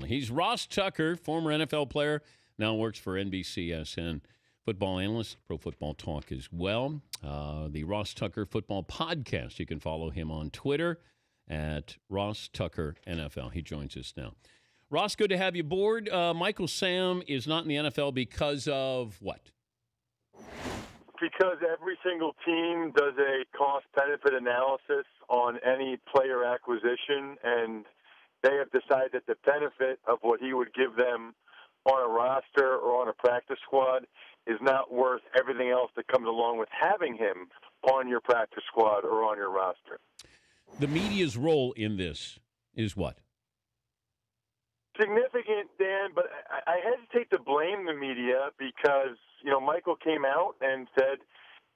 He's Ross Tucker, former NFL player, now works for NBCSN, football analyst, Pro Football Talk as well. The Ross Tucker Football Podcast. You can follow him on Twitter at Ross Tucker NFL. He joins us now. Ross, good to have you aboard. Michael Sam is not in the NFL because of what? Because every single team does a cost-benefit analysis on any player acquisition, and they have decided that the benefit of what he would give them on a roster or on a practice squad is not worth everything else that comes along with having him on your practice squad or on your roster. The media's role in this is what? Significant, Dan, but I hesitate to blame the media because, Michael came out and said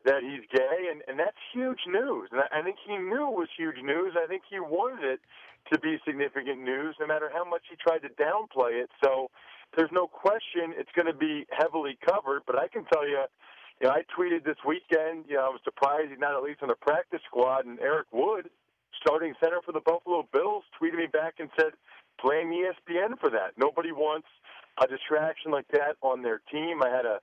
that he's gay, and that's huge news. And I think he knew it was huge news. I think he wanted it to be significant news, no matter how much he tried to downplay it. So there's no question it's going to be heavily covered. But I can tell you, I tweeted this weekend, I was surprised he's not at least on the practice squad, and Eric Wood, starting center for the Buffalo Bills, tweeted me back and said, blame ESPN for that. Nobody wants a distraction like that on their team. I had a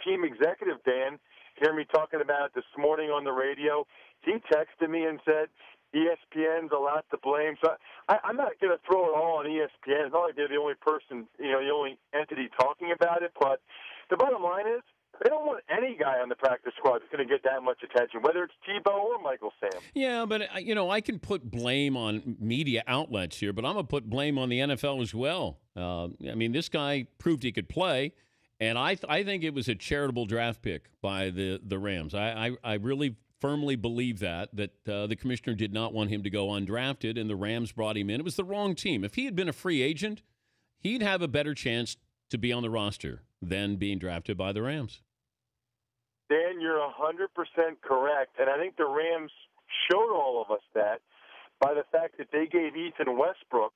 team executive, Dan, hear me talking about it this morning on the radio. He texted me and said, ESPN's a lot to blame. So I'm not going to throw it all on ESPN. It's not like they're the only person, the only entity talking about it. But the bottom line is, they don't want any guy on the practice squad that's going to get that much attention, whether it's Tebow or Michael Sam. Yeah, but, I can put blame on media outlets here, but I'm going to put blame on the NFL as well. This guy proved he could play, and I think it was a charitable draft pick by the Rams. I really firmly believe that the commissioner did not want him to go undrafted, and the Rams brought him in. It was the wrong team. If he had been a free agent, he'd have a better chance to be on the roster than being drafted by the Rams. Dan, you're 100% correct, and I think the Rams showed all of us that by the fact that they gave Ethan Westbrook,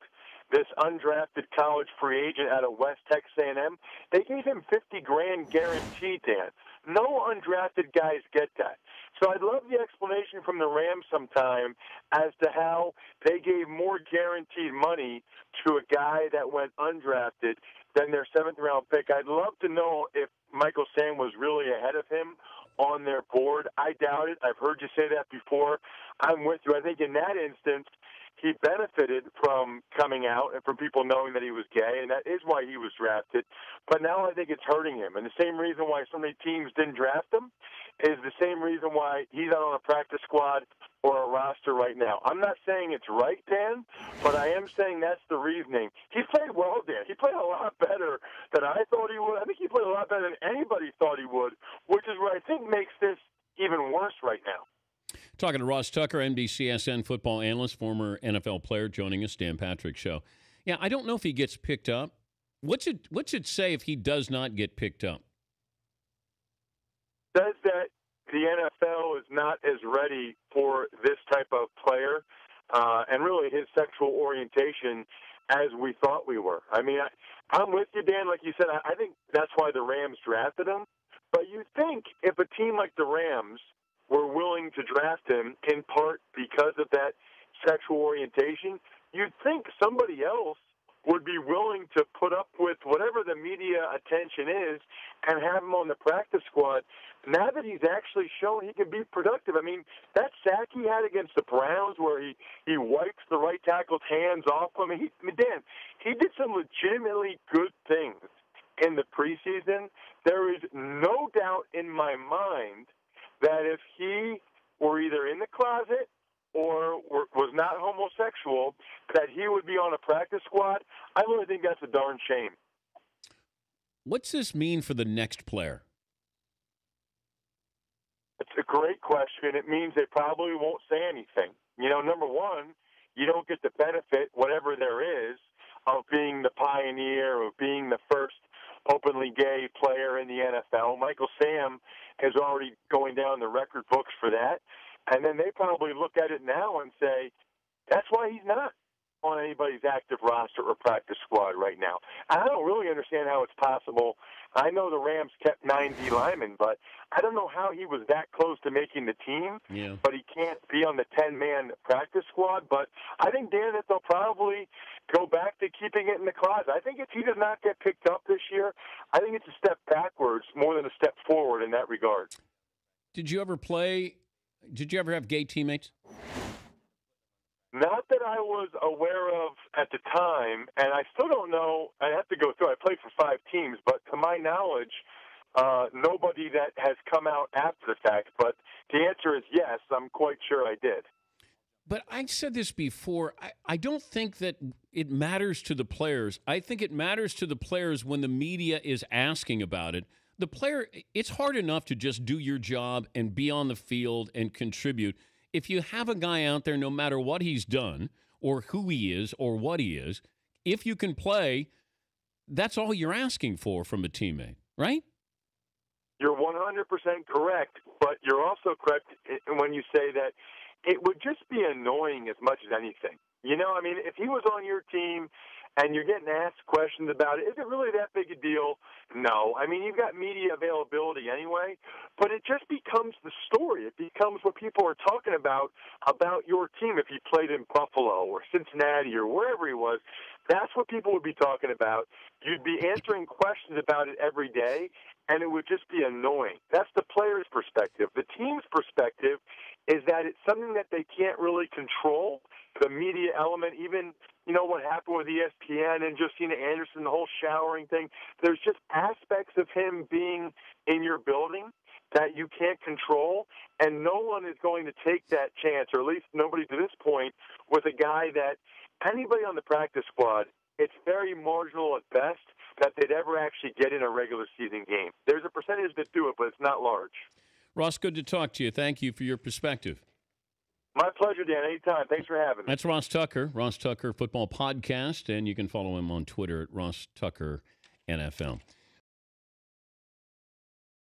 this undrafted college free agent out of West Texas A&M, they gave him $50,000 guaranteed, Dan. No undrafted guys get that. So I'd love the explanation from the Rams sometime as to how they gave more guaranteed money to a guy that went undrafted than their seventh-round pick. I'd love to know if Michael Sam was really ahead of him on their board. I doubt it. I've heard you say that before. I'm with you. I think in that instance, he benefited from coming out and from people knowing that he was gay, and that is why he was drafted. But now I think it's hurting him. And the same reason why so many teams didn't draft him is the same reason why he's not on a practice squad or a roster right now. I'm not saying it's right, Dan, but I am saying that's the reasoning. He played well, Dan. He played a lot better than I thought he would. I think he played a lot better than anybody thought he would, which is what I think makes this even worse right now. Talking to Ross Tucker, NBCSN football analyst, former NFL player, joining us, Dan Patrick Show. Yeah, I don't know if he gets picked up. What's it say if he does not get picked up? Says that the NFL is not as ready for this type of player and really his sexual orientation as we thought we were. I'm with you, Dan. Like you said, I think that's why the Rams drafted him. But you think if a team like the Rams were willing to draft him in part because of that sexual orientation, you'd think somebody else would be willing to put up with whatever the media attention is and have him on the practice squad. Now that he's actually shown he can be productive, that sack he had against the Browns where he wipes the right tackle's hands off him, Dan, he did some legitimatately good things in the preseason. There is no doubt in my mind that if he were either in the closet or was not homosexual, that he would be on a practice squad. I really think that's a darn shame. What's this mean for the next player? It's a great question. It means they probably won't say anything. Number one, you don't get the benefit, whatever there is, of being the pioneer, of being the first openly gay player in the NFL. Michael Sam is already going down the record books for that. And then they probably look at it now and say, that's why he's not. on anybody's active roster or practice squad right now. I don't really understand how it's possible. I know the Rams kept 9 D linemen, but I don't know how he was that close to making the team. Yeah. But he can't be on the 10-man practice squad. But I think, Dan, that they'll probably go back to keeping it in the closet. I think if he does not get picked up this year, I think it's a step backwards more than a step forward in that regard. Did you ever have gay teammates? Not that I was aware of at the time, and I still don't know. I have to go through. I played for 5 teams, but to my knowledge, nobody that has come out after the fact. But the answer is yes. I'm quite sure I did. But I said this before. I don't think that it matters to the players. I think it matters to the players when the media is asking about it. The player, it's hard enough to just do your job and be on the field and contribute. If you have a guy out there, no matter what he's done or who he is or what he is, if you can play, that's all you're asking for from a teammate, right? You're 100% correct, but you're also correct when you say that it would just be annoying as much as anything. You know, I mean, if he was on your team and you're getting asked questions about it, is it really that big a deal? No. I mean, you've got media availability anyway, but it just becomes the story. It becomes what people are talking about your team if he played in Buffalo or Cincinnati or wherever he was. That's what people would be talking about. You'd be answering questions about it every day, and it would just be annoying. That's the player's perspective. The team's perspective is that it's something that they can't really control, the media element, even, you know, what happened with ESPN and Josina Anderson, the whole showering thing. There's just aspects of him being in your building that you can't control, and no one is going to take that chance, or at least nobody to this point, with a guy that anybody on the practice squad, it's very marginal at best that they'd ever actually get in a regular season game. There's a percentage that do it, but it's not large. Ross, good to talk to you. Thank you for your perspective. My pleasure, Dan. Anytime. Thanks for having me. That's Ross Tucker, Ross Tucker Football Podcast, and you can follow him on Twitter at Ross Tucker NFL.